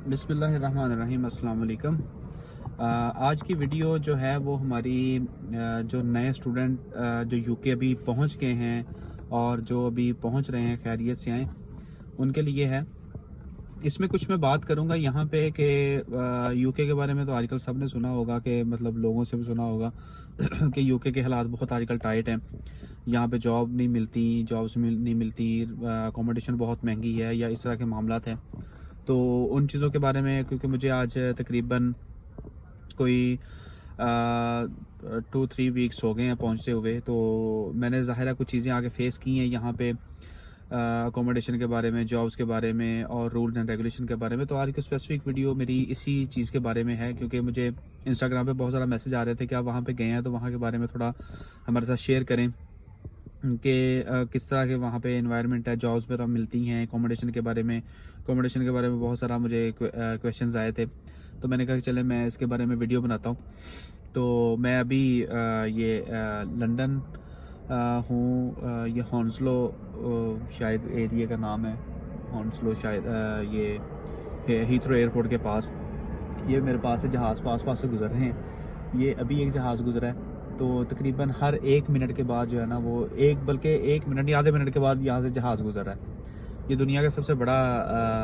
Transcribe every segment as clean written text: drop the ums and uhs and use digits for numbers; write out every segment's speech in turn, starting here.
बिस्मिल्लाहिर्रहमानिर्रहीम, अस्सलाम वालेकुम। आज की वीडियो जो है वो हमारी जो नए स्टूडेंट जो यूके अभी पहुंच गए हैं और जो अभी पहुंच रहे हैं खैरियत से आए उनके लिए है। इसमें कुछ मैं बात करूंगा यहाँ पे कि यूके के बारे में तो आजकल सब ने सुना होगा, कि मतलब लोगों से भी सुना होगा कि यूके के हालात बहुत आजकल टाइट हैं। यहाँ पे जॉब नहीं मिलती, नहीं मिलती, अकोमोडेशन बहुत महंगी है या इस तरह के मामलात हैं। तो उन चीज़ों के बारे में, क्योंकि मुझे आज तकरीबन कोई 2-3 वीक्स हो गए हैं पहुँचते हुए, तो मैंने ज़ाहिर कुछ चीज़ें आगे फ़ेस की हैं यहाँ पे, अकोमोडेशन के बारे में, जॉब्स के बारे में और रूल्स एंड रेगुलेशन के बारे में। तो आज की स्पेसिफिक वीडियो मेरी इसी चीज़ के बारे में है, क्योंकि मुझे इंस्टाग्राम पे बहुत सारा मैसेज आ रहे थे कि आप वहाँ पे गए हैं तो वहाँ के बारे में थोड़ा हमारे साथ शेयर करें कि किस तरह के वहाँ पे एनवायरनमेंट है, जॉब्स वगैरह मिलती हैं, अकोमोडेशन के बारे में बहुत सारा मुझे क्वेश्चंस आए थे। तो मैंने कहा कि चले मैं इसके बारे में वीडियो बनाता हूँ। तो मैं अभी ये लंदन हूँ, ये हॉन्सलो शायद एरिया का नाम है, हॉन्सलो शायद, ये हीथ्रो एयरपोर्ट के पास। ये मेरे पास से जहाज़ पास से गुजर रहे हैं। ये अभी एक जहाज़ गुजरा है, तो तकरीबन हर 1 मिनट के बाद जो है ना वो बल्कि 1 मिनट या आधे मिनट के बाद यहाँ से जहाज़ गुजर रहा है। ये दुनिया का सबसे बड़ा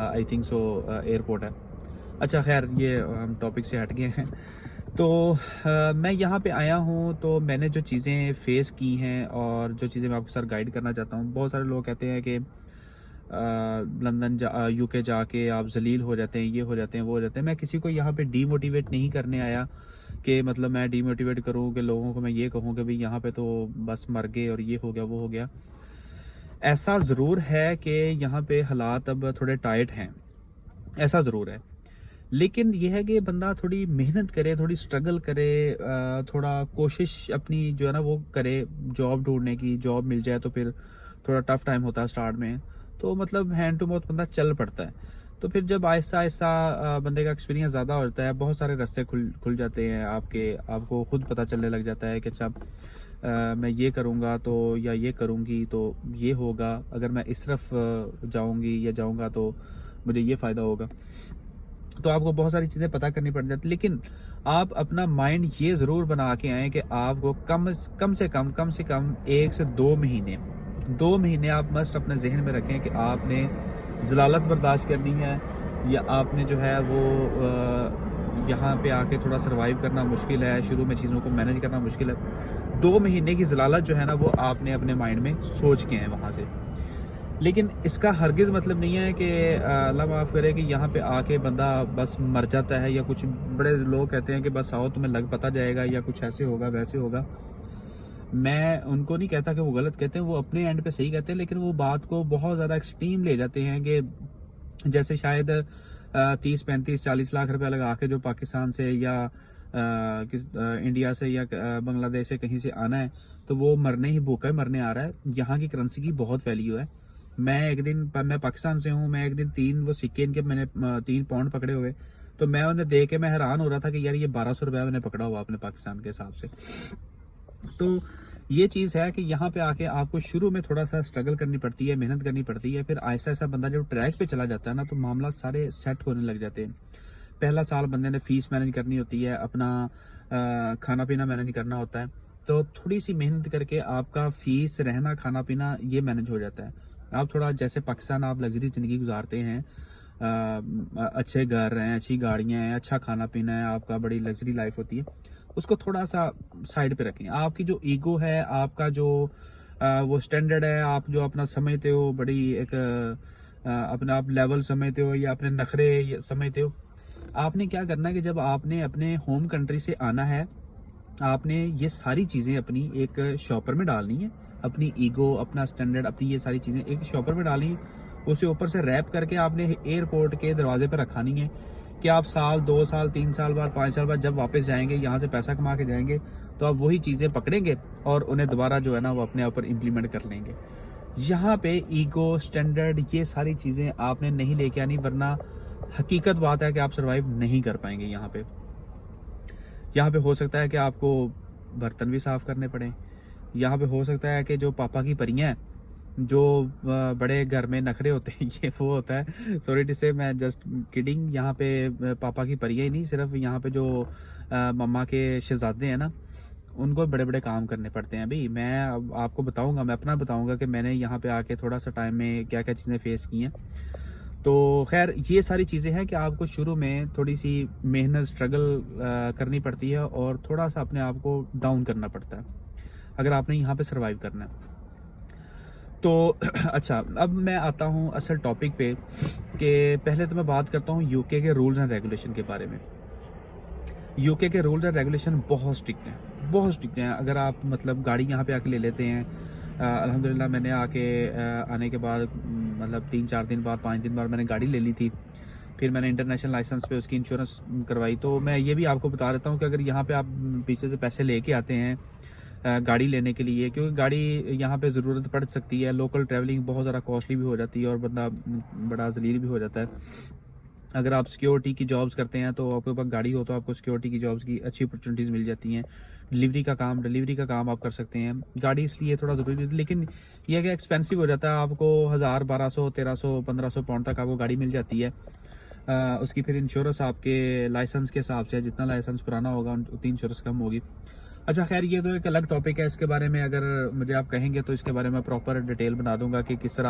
आई थिंक सो एयरपोर्ट है। अच्छा खैर, ये हम टॉपिक से हट गए हैं। तो मैं यहाँ पे आया हूँ, तो मैंने जो चीज़ें फ़ेस की हैं और जो चीज़ें मैं आपके साथ गाइड करना चाहता हूँ। बहुत सारे लोग कहते हैं कि लंदन यूके जाके आप जलील हो जाते हैं, ये हो जाते हैं, वो हो जाते हैं। मैं किसी को यहाँ पे डीमोटिवेट नहीं करने आया कि मतलब मैं डीमोटिवेट करूँ कि लोगों को मैं ये कहूँ कि भाई यहाँ पे तो बस मर गए और ये हो गया वो हो गया। ऐसा ज़रूर है कि यहाँ पे हालात अब थोड़े टाइट हैं, ऐसा ज़रूर है। लेकिन यह है कि बंदा थोड़ी मेहनत करे, थोड़ी स्ट्रगल करे, थोड़ा कोशिश अपनी जो है ना वो करे जॉब ढूंढने की। जॉब मिल जाए तो फिर थोड़ा टफ टाइम होता है स्टार्ट में, तो मतलब हैंड टू माउथ बंदा चल पड़ता है। तो फिर जब आहिस्ता आहिस्ता बंदे का एक्सपीरियंस ज़्यादा होता है, बहुत सारे रास्ते खुल जाते हैं आपको खुद पता चलने लग जाता है कि अच्छा मैं ये करूँगा तो या ये करूँगी तो ये होगा, अगर मैं इस तरफ जाऊँगी या जाऊँगा तो मुझे ये फ़ायदा होगा। तो आपको बहुत सारी चीज़ें पता करनी पड़ जाती, लेकिन आप अपना माइंड ये ज़रूर बना के आएँ कि आपको कम से कम 1 से 2 महीने आप मस्ट अपने जहन में रखें कि आपने ज़लालत बर्दाश्त करनी है, या आपने जो है वो यहाँ पे आके थोड़ा सर्वाइव करना मुश्किल है, शुरू में चीज़ों को मैनेज करना मुश्किल है। 2 महीने की ज़लालत जो है ना वो आपने अपने माइंड में सोच के हैं वहाँ से। लेकिन इसका हरगिज़ मतलब नहीं है कि अल्लाह माफ़ करे कि यहाँ पे आके बंदा बस मर जाता है, या कुछ बड़े लोग कहते हैं कि बस आओ तुम्हें लग पता जाएगा या कुछ ऐसे होगा वैसे होगा। मैं उनको नहीं कहता कि वो गलत कहते हैं, वो अपने एंड पे सही कहते हैं, लेकिन वो बात को बहुत ज़्यादा एक्सट्रीम ले जाते हैं कि जैसे शायद 30-35-40 लाख रुपया लगा के जो पाकिस्तान से या इंडिया से या बांग्लादेश से कहीं से आना है, तो वो मरने ही भूखा मरने आ रहा है। यहाँ की करेंसी की बहुत वैल्यू है। मैं पाकिस्तान से हूँ, मैं एक दिन 3 वो सिक्के इनके मैंने 3 पाउंड पकड़े हुए, तो मैं उन्हें देख के मैं हैरान हो रहा था कि यार ये 1200 रुपया मैंने पकड़ा हुआ अपने पाकिस्तान के हिसाब से। तो ये चीज़ है कि यहाँ पे आके आपको शुरू में थोड़ा सा स्ट्रगल करनी पड़ती है, मेहनत करनी पड़ती है। फिर आहिस्ता आहिस्ता बंदा जब ट्रैक पे चला जाता है ना, तो मामला सारे सेट होने लग जाते हैं। पहला साल बंदे ने फीस मैनेज करनी होती है, अपना खाना पीना मैनेज करना होता है, तो थोड़ी सी मेहनत करके आपका फीस, रहना, खाना पीना ये मैनेज हो जाता है। आप थोड़ा, जैसे पाकिस्तान आप लग्जरी ज़िंदगी गुजारते हैं, अच्छे घर हैं, अच्छी गाड़ियाँ हैं, अच्छा खाना पीना है, आपका बड़ी लग्जरी लाइफ होती है, उसको थोड़ा सा साइड पे रखें। आपकी जो ईगो है, आपका जो वो स्टैंडर्ड है, आप जो अपना समझते हो बड़ी एक अपना आप लेवल समझते हो या अपने नखरे समझते हो, आपने क्या करना है कि जब आपने अपने होम कंट्री से आना है, आपने ये सारी चीज़ें अपनी एक शॉपर में डालनी है। अपनी ईगो, अपना स्टैंडर्ड, अपनी ये सारी चीज़ें एक शॉपर में डालनी है। उसे ऊपर से रैप करके आपने एयरपोर्ट के दरवाजे पर रखानी है कि आप साल, 2 साल, 3 साल बाद, 5 साल बाद जब वापस जाएंगे, यहाँ से पैसा कमा के जाएंगे, तो आप वही चीज़ें पकड़ेंगे और उन्हें दोबारा जो है ना वो अपने ऊपर इम्प्लीमेंट कर लेंगे। यहाँ पे ईगो, स्टैंडर्ड, ये सारी चीज़ें आपने नहीं लेके आनी, वरना हकीकत बात है कि आप सर्वाइव नहीं कर पाएंगे। यहाँ पे हो सकता है कि आपको बर्तन भी साफ़ करने पड़े। यहाँ पे हो सकता है कि जो पापा की परियां हैं जो बड़े घर में नखरे होते हैं ये वो होता है। सॉरी टू से, मैं जस्ट किडिंग। यहाँ पे पापा की परियां ही नहीं, सिर्फ यहाँ पे जो मम्मा के शहजादे हैं ना, उनको बड़े बड़े काम करने पड़ते हैं। अभी मैं अब आपको बताऊंगा, मैं अपना बताऊंगा कि मैंने यहाँ पे आके थोड़ा सा टाइम में क्या क्या चीज़ें फेस की हैं। तो खैर ये सारी चीज़ें हैं कि आपको शुरू में थोड़ी सी मेहनत, स्ट्रगल करनी पड़ती है और थोड़ा सा अपने आप को डाउन करना पड़ता है अगर आपने यहाँ पे सरवाइव करना है तो। अच्छा, अब मैं आता हूँ असल टॉपिक पे कि पहले तो मैं बात करता हूँ यूके के रूल्स एंड रेगुलेशन के बारे में। यूके के रूल्स एंड रेगुलेशन बहुत स्ट्रिक्ट हैं, बहुत स्ट्रिक्ट हैं। अगर आप मतलब गाड़ी यहाँ पे आके ले लेते हैं, अल्हम्दुलिल्लाह मैंने आने के बाद मतलब 3-4 दिन बाद, 5 दिन बाद मैंने गाड़ी ले ली थी। फिर मैंने इंटरनेशनल लाइसेंस पे उसकी इंश्योरेंस करवाई। तो मैं ये भी आपको बता देता हूँ कि अगर यहाँ पे आप पीछे से पैसे लेके आते हैं गाड़ी लेने के लिए, क्योंकि गाड़ी यहाँ पे ज़रूरत पड़ सकती है, लोकल ट्रैवलिंग बहुत ज़्यादा कॉस्टली भी हो जाती है और बंदा बड़ा जलील भी हो जाता है। अगर आप सिक्योरिटी की जॉब्स करते हैं तो आपके पास गाड़ी हो तो आपको सिक्योरिटी की जॉब्स की अच्छी अपॉर्चुनिटीज़ मिल जाती हैं। डिलीवरी का काम आप कर सकते हैं। गाड़ी इसलिए थोड़ा ज़रूरी है, लेकिन यह कि एक्सपेंसिव हो जाता है। आपको 1000, 1200, 1300, 1500 पाउंड तक आपको गाड़ी मिल जाती है। उसकी फिर इंश्योरेंस आपके लाइसेंस के हिसाब से, जितना लाइसेंस पुराना होगा उतनी इंश्योरेंस कम होगी। अच्छा खैर, ये तो एक अलग टॉपिक है। इसके बारे में अगर मुझे आप कहेंगे तो इसके बारे में प्रॉपर डिटेल बना दूंगा कि किस तरह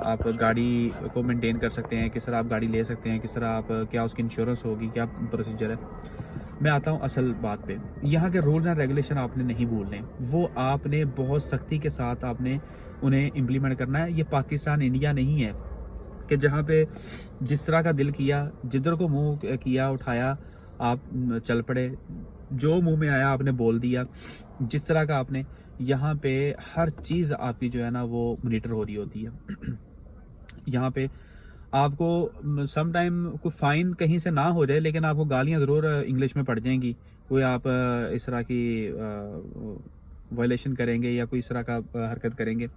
आप गाड़ी को मेंटेन कर सकते हैं, किस तरह आप गाड़ी ले सकते हैं, किस तरह आप क्या उसकी इंश्योरेंस होगी, क्या प्रोसीजर है। मैं आता हूँ असल बात पे। यहाँ के रूल्स एंड रेगुलेशन आपने नहीं भूलने, वो आपने बहुत सख्ती के साथ आपने उन्हें इम्प्लीमेंट करना है। ये पाकिस्तान, इंडिया नहीं है कि जहाँ पे जिस तरह का दिल किया, जिधर को मुंह किया उठाया आप चल पड़े, जो मुंह में आया आपने बोल दिया, जिस तरह का आपने। यहाँ पे हर चीज़ आपकी जो है ना वो मॉनिटर हो रही होती है। यहाँ पे आपको सम टाइम कोई फाइन कहीं से ना हो जाए, लेकिन आपको गालियाँ ज़रूर इंग्लिश में पड़ जाएंगी। कोई आप इस तरह की वायलेशन करेंगे या कोई इस तरह का हरकत करेंगे।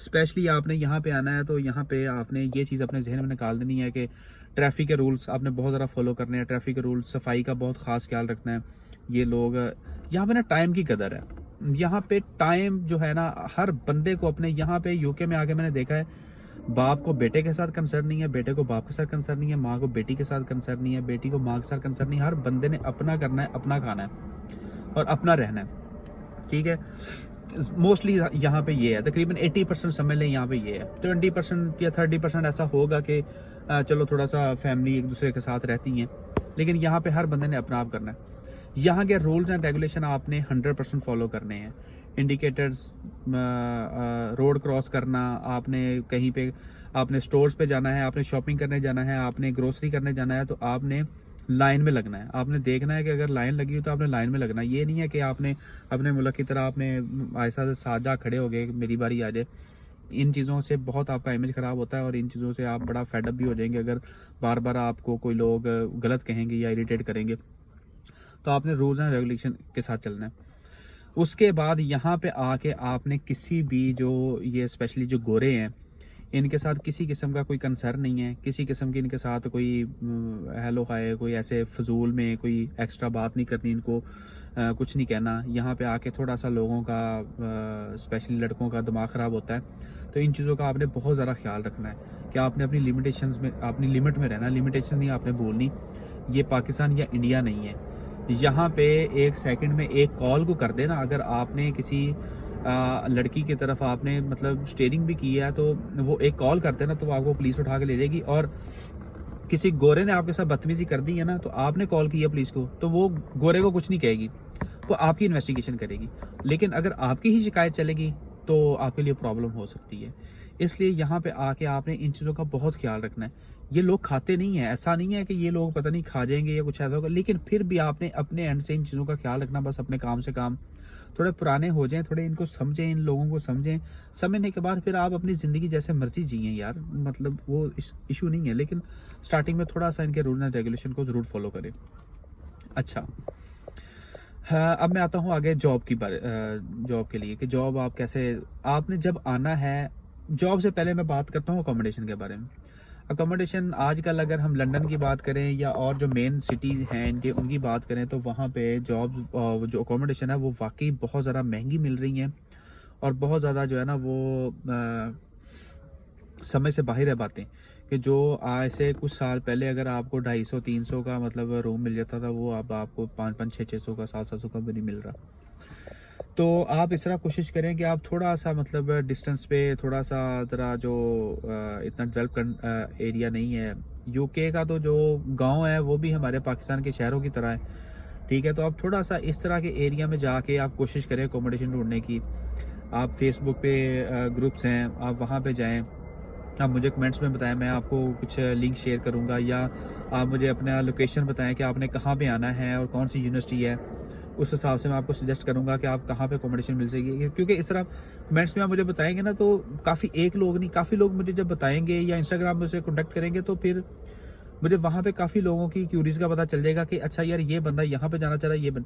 स्पेशली आपने यहाँ पे आना है तो यहाँ पे आपने ये चीज़ अपने जहन में निकाल देनी है कि ट्रैफिक के रूल्स आपने बहुत ज़्यादा फॉलो करने हैं। ट्रैफिक के रूल्स, सफाई का बहुत ख़ास ख्याल रखना है। ये लोग यहाँ पे ना टाइम की कदर है। यहाँ पे टाइम जो है ना हर बंदे को अपने, यहाँ पे यूके में आके मैंने देखा है, बाप को बेटे के साथ कंसर्न नहीं है, बेटे को बाप के साथ कंसर्न नहीं है, माँ को बेटी के साथ कंसर्न नहीं है, बेटी को माँ के साथ कंसर्न नहीं है। हर बंदे ने अपना करना है, अपना खाना है और अपना रहना है, ठीक है। मोस्टली यहाँ पे ये है, तकरीबन 80% समझ लें यहाँ पे ये है। 20% या 30% ऐसा होगा कि चलो थोड़ा सा फैमिली एक दूसरे के साथ रहती हैं, लेकिन यहाँ पे हर बंदे ने अपना आप करना है। यहाँ के रूल्स एंड रेगुलेशन आपने 100% फॉलो करने हैं। इंडिकेटर्स, रोड क्रॉस करना, आपने कहीं पे आपने स्टोर्स पे जाना है, आपने शॉपिंग करने जाना है, आपने ग्रोसरी करने जाना है, तो आपने लाइन में लगना है। आपने देखना है कि अगर लाइन लगी हो तो आपने लाइन में लगना है। ये नहीं है कि आपने अपने मुल्क की तरह आपने ऐसा से साजा खड़े हो गए मेरी बारी आ जाए। इन चीज़ों से बहुत आपका इमेज ख़राब होता है और इन चीज़ों से आप बड़ा फेडअप भी हो जाएंगे अगर बार बार आपको कोई लोग गलत कहेंगे या इरिटेट करेंगे। तो आपने रूल्स एंड रेगुलेशन के साथ चलना है। उसके बाद यहाँ पे आके आपने किसी भी जो ये स्पेशली जो गोरे हैं, इनके साथ किसी किस्म का कोई कंसर्न नहीं है, किसी किस्म की इनके साथ कोई हेलो हाय, कोई ऐसे फजूल में कोई एक्स्ट्रा बात नहीं करनी, इनको कुछ नहीं कहना। यहाँ पे आके थोड़ा सा लोगों का स्पेशली लड़कों का दिमाग ख़राब होता है, तो इन चीज़ों का आपने बहुत ज़्यादा ख्याल रखना है कि आपने अपनी लिमिटेशंस में, अपनी लिमिट में रहना। लिमिटेशन नहीं आपने बोलनी। ये पाकिस्तान या इंडिया नहीं है। यहाँ पे एक सेकंड में एक कॉल को कर देना। अगर आपने किसी लड़की की तरफ आपने मतलब स्टेयरिंग भी की है तो वो एक कॉल करते हैं ना, तो आपको पुलिस उठा के ले जाएगी। और किसी गोरे ने आपके साथ बदतमीजी कर दी है ना, तो आपने कॉल की है पुलिस को, तो वो गोरे को कुछ नहीं कहेगी, वो आपकी इन्वेस्टिगेशन करेगी। लेकिन अगर आपकी ही शिकायत चलेगी तो आपके लिए प्रॉब्लम हो सकती है। इसलिए यहाँ पे आके आपने इन चीज़ों का बहुत ख्याल रखना है। ये लोग खाते नहीं है, ऐसा नहीं है कि ये लोग पता नहीं खा जाएंगे या कुछ ऐसा होगा, लेकिन फिर भी आपने अपने एंड से इन चीज़ों का ख्याल रखना। बस अपने काम से काम, थोड़े पुराने हो जाएं, थोड़े इनको समझें, इन लोगों को समझें। समझने के बाद फिर आप अपनी ज़िंदगी जैसे मर्जी जिए यार, मतलब वो इशू नहीं है, लेकिन स्टार्टिंग में थोड़ा सा इनके रूल एंड रेगुलेशन को ज़रूर फॉलो करें। अच्छा, हाँ, अब मैं आता हूँ आगे जॉब की बारे, जॉब के लिए कि जॉब आप कैसे, आपने जब आना है। जॉब से पहले मैं बात करता हूँ अकोमोडेशन के बारे में। अकोमोडेशन आजकल अगर हम लंदन की बात करें या और जो मेन सिटीज़ हैं इनके, उनकी बात करें तो वहाँ पे जॉब जो अकोमोडेशन है वो वाकई बहुत ज़्यादा महंगी मिल रही हैं और बहुत ज़्यादा जो है ना वो समझ से बाहर है बातें, कि जो आज से कुछ साल पहले अगर आपको 250-300 का मतलब रूम मिल जाता था, वो अब आपको 5-5, 600 का, 700 का भी नहीं मिल रहा। तो आप इस तरह कोशिश करें कि आप थोड़ा सा मतलब डिस्टेंस पे थोड़ा सा ज़रा जो इतना डेवलप एरिया नहीं है, यूके का तो जो गांव है वो भी हमारे पाकिस्तान के शहरों की तरह है, ठीक है। तो आप थोड़ा सा इस तरह के एरिया में जाके आप कोशिश करें अकोमोडेशन ढूंढने की। आप फेसबुक पे ग्रुप्स हैं, आप वहाँ पे जाएं, आप मुझे कमेंट्स में बताएं, मैं आपको कुछ लिंक शेयर करूँगा, या आप मुझे अपना लोकेशन बताएं कि आपने कहाँ पे आना है और कौन सी यूनिवर्सिटी है। उस हिसाब से मैं आपको सजेस्ट करूँगा कि आप कहाँ पे अकोमोडेशन मिल सकेगी, क्योंकि इस तरह कमेंट्स में आप मुझे बताएंगे ना, तो काफ़ी एक लोग नहीं, काफ़ी लोग मुझे जब बताएंगे या इंस्टाग्राम में उसे कॉन्टैक्ट करेंगे, तो फिर मुझे वहाँ पे काफ़ी लोगों की क्यूरीज का पता चल जाएगा कि अच्छा यार ये बंदा यहाँ पे जाना चाह रहा है,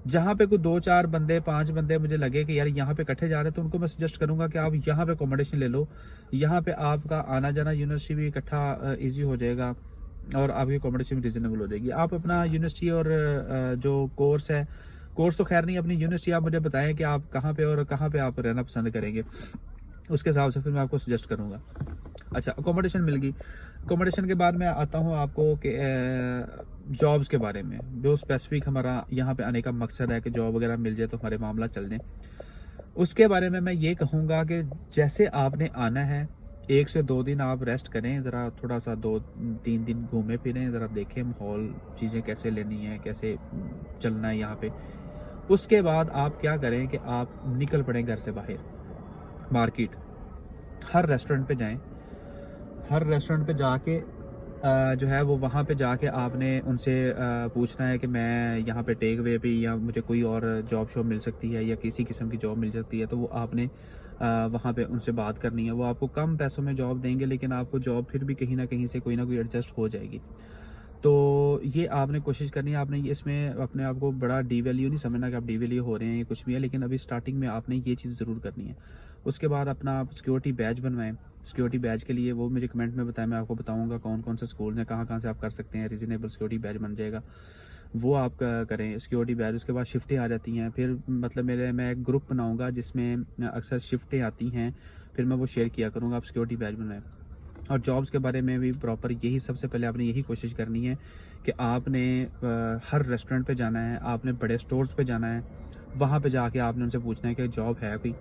जहाँ पे कोई 2-4 बंदे 5 बंदे मुझे लगे कि यार यहाँ पे इकट्ठे जा रहे हैं, तो उनको मैं सजेस्ट करूँगा कि आप यहाँ पे अकोमोडेशन ले लो। यहाँ पे आपका आना जाना यूनिवर्सिटी भी इकट्ठा ईजी हो जाएगा और आपकी अकोमोडेशन भी रिजनेबल हो जाएगी। आप अपना यूनिवर्सिटी और जो कोर्स है, कोर्स तो खैर नहीं, अपनी यूनिवर्सिटी आप मुझे बताएं कि आप कहाँ पे और कहाँ पे आप रहना पसंद करेंगे, उसके हिसाब से फिर मैं आपको सजेस्ट करूँगा। अच्छा, अकोमोडेशन मिल गई। अकोमोडेशन के बाद मैं आता हूँ आपको कि जॉब्स के बारे में, जो स्पेसिफिक हमारा यहाँ पे आने का मकसद है कि जॉब वगैरह मिल जाए तो हमारे मामला चल जाए। उसके बारे में मैं ये कहूँगा कि जैसे आपने आना है, 1 से 2 दिन आप रेस्ट करें, ज़रा थोड़ा सा 2-3 दिन घूमें फिरें, ज़रा देखें माहौल, चीज़ें कैसे लेनी है, कैसे चलना है यहाँ पे। उसके बाद आप क्या करें कि आप निकल पड़ें घर से बाहर, मार्केट, हर रेस्टोरेंट पे जाएं, हर रेस्टोरेंट पे जाके जो है वो वहाँ पे जाके आपने उनसे पूछना है कि मैं यहाँ पे टेक वे पे या मुझे कोई और जॉब शॉब मिल सकती है या किसी किस्म की जॉब मिल सकती है, तो वो आपने वहाँ पे उनसे बात करनी है। वो आपको कम पैसों में जॉब देंगे, लेकिन आपको जॉब फिर भी कहीं ना कहीं से कोई ना कोई एडजस्ट हो जाएगी। तो ये आपने कोशिश करनी है। आपने ये इसमें अपने आप को बड़ा डीवैल्यू नहीं समझना कि आप डीवैल्यू हो रहे हैं या कुछ भी है, लेकिन अभी स्टार्टिंग में आपने ये चीज़ ज़रूर करनी है। उसके बाद अपना आप सिक्योरिटी बैज बनवाएं। सिक्योरिटी बैज के लिए वो मुझे कमेंट में बताएं, मैं आपको बताऊंगा कौन कौन से स्कूल हैं, कहाँ कहाँ से आप कर सकते हैं, रीजनेबल सिक्योरिटी बैज बन जाएगा, वो आप करें सिक्योरिटी बैज। उसके बाद शिफ्टें आ जाती हैं, फिर मतलब मैं एक ग्रुप बनाऊँगा जिसमें अक्सर शिफ्टें आती हैं, फिर मैं वो शेयर किया करूँगा। आप सिक्योरिटी बैज बनवाएं। और जॉब्स के बारे में भी प्रॉपर यही सबसे पहले आपने यही कोशिश करनी है कि आपने हर रेस्टोरेंट पे जाना है, आपने बड़े स्टोर्स पे जाना है, वहाँ पे जाके आपने उनसे पूछना है कि जॉब है कोई,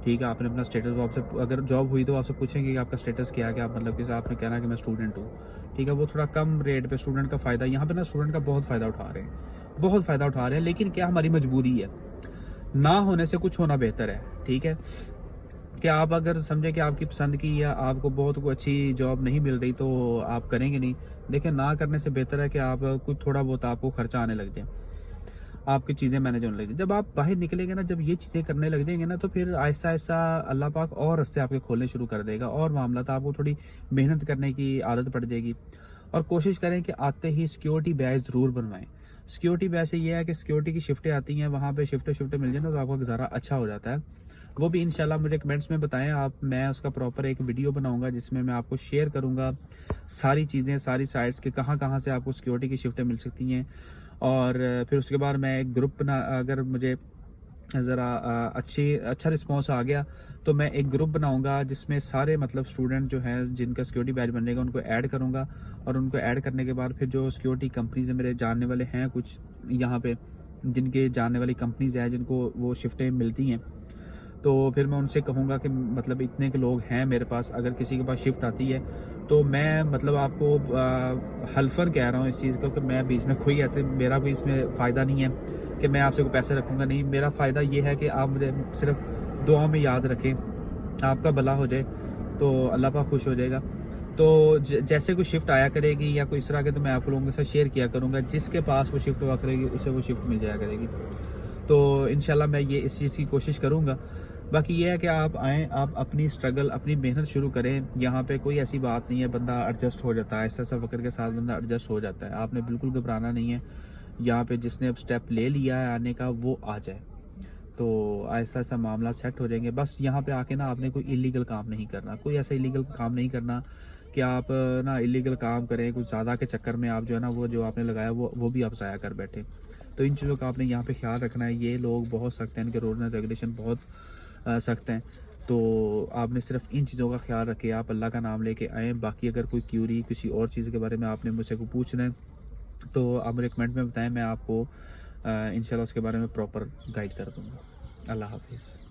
ठीक है। आपने अपना स्टेटस, वो आपसे अगर जॉब हुई तो आपसे पूछेंगे कि आपका स्टेटस क्या है, कि आप मतलब कि आपने कहना कि मैं स्टूडेंट हूँ, ठीक है। वो थोड़ा कम रेट पे स्टूडेंट का फ़ायदा, यहाँ पे ना स्टूडेंट का बहुत फ़ायदा उठा रहे हैं, बहुत फ़ायदा उठा रहे हैं, लेकिन क्या हमारी मजबूरी है, ना होने से कुछ होना बेहतर है, ठीक है। कि आप अगर समझें कि आपकी पसंद की या आपको बहुत कोई अच्छी जॉब नहीं मिल रही तो आप करेंगे नहीं। देखिए, ना करने से बेहतर है कि आप कुछ थोड़ा बहुत आपको खर्चा आने लग जाए, आपकी चीज़ें मैनेज होने लग जाए। जब आप बाहर निकलेंगे ना, जब ये चीज़ें करने लग जाएंगे ना, तो फिर आहिस्ता आहिस्ता अल्लाह पाक और रास्ते आपके खोलने शुरू कर देगा और मामला था आपको थोड़ी मेहनत करने की आदत पड़ जाएगी। और कोशिश करें कि आते ही सिक्योरिटी बैज ज़रूर बनवाएं। सिक्योरिटी बैज से ये है कि सिक्योरिटी की शिफ्टें आती हैं, वहाँ पे शिफ्टें मिल जाए ना, तो आपका गुजारा अच्छा हो जाता है। वो भी इंशाल्लाह मुझे कमेंट्स में बताएं आप, मैं उसका प्रॉपर एक वीडियो बनाऊंगा जिसमें मैं आपको शेयर करूंगा सारी चीज़ें, सारी साइट्स के कहाँ कहाँ से आपको सिक्योरिटी की शिफ्टें मिल सकती हैं। और फिर उसके बाद मैं एक ग्रुप बना, अगर मुझे ज़रा अच्छा रिस्पॉन्स आ गया तो मैं एक ग्रुप बनाऊंगा जिसमें सारे मतलब स्टूडेंट जो हैं जिनका सिक्योरिटी बैज बनेगा उनको ऐड करूंगा। और उनको ऐड करने के बाद फिर जो सिक्योरिटी कंपनीज मेरे जानने वाले हैं कुछ यहाँ पे, जिनके जानने वाली कंपनीज हैं जिनको वो शिफ्टें मिलती हैं, तो फिर मैं उनसे कहूँगा कि मतलब इतने के लोग हैं मेरे पास, अगर किसी के पास शिफ्ट आती है तो मैं मतलब आपको हल्फन कह रहा हूँ इस चीज़ को कि मैं बीच में कोई ऐसे, मेरा कोई इसमें फ़ायदा नहीं है कि मैं आपसे कोई पैसे रखूँगा, नहीं। मेरा फ़ायदा ये है कि आप मुझे सिर्फ दुआ में याद रखें, आपका भला हो जाए तो अल्लाह पाक खुश हो जाएगा। तो जैसे कोई शिफ्ट आया करेगी या कोई इस तरह के, तो मैं आप लोगों के साथ शेयर किया करूँगा, जिसके पास वो शिफ्ट हुआ करेगी उसे वो शिफ्ट मिल जाया करेगी। तो इंशाल्लाह मैं ये इस चीज़ की कोशिश करूँगा। बाकी ये है कि आप आएँ, आप अपनी स्ट्रगल, अपनी मेहनत शुरू करें। यहाँ पे कोई ऐसी बात नहीं है, बंदा एडजस्ट हो जाता है, ऐसा वक्त के साथ बंदा एडजस्ट हो जाता है। आपने बिल्कुल घबराना नहीं है। यहाँ पे जिसने अब स्टेप ले लिया है आने का, वो आ जाए, तो ऐसा ऐसा मामला सेट हो जाएंगे। बस यहाँ पे आके ना आपने कोई इलीगल काम नहीं करना, कोई ऐसा इलीगल काम नहीं करना कि आप ना इलीगल काम करें, कुछ ज़्यादा के चक्कर में आप जो है ना वो जो आपने लगाया वो भी आप ज़ाया कर बैठे। तो इन चीज़ों का आपने यहाँ पे ख्याल रखना है। ये लोग बहुत सख्त हैं, इनके रूल एंड रेगुलेशन बहुत सकते हैं। तो आपने सिर्फ इन चीज़ों का ख्याल रखें, आप अल्लाह का नाम लेके आएँ। बाकी अगर कोई क्यूरी किसी और चीज़ के बारे में आपने मुझसे को पूछना है तो आप मुझे कमेंट में बताएं, मैं आपको इंशाल्लाह उसके बारे में प्रॉपर गाइड कर दूँगा। अल्लाह हाफ़िज़।